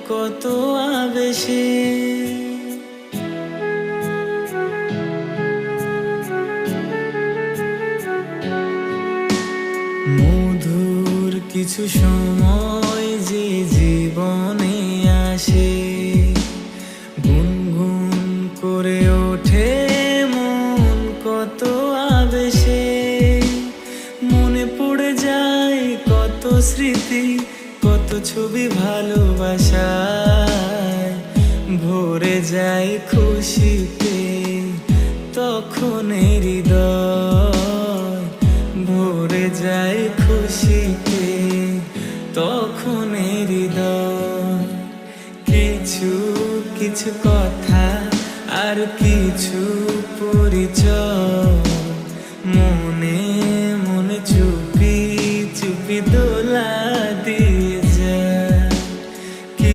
কত আবেশে। মধুর কিছু সময় যে জীবনে আসে, গুনগুন করে ওঠে মন কত আবেশে। মনে পড়ে যায় কত স্মৃতি, কত ছবি ভালোবাসায়। ভরে যায় খুশিতে তখন হৃদয়, ভরে যায় খুশিতে তখন হৃদয়। কিছু কিছু কথা আর কিছু পরিচয়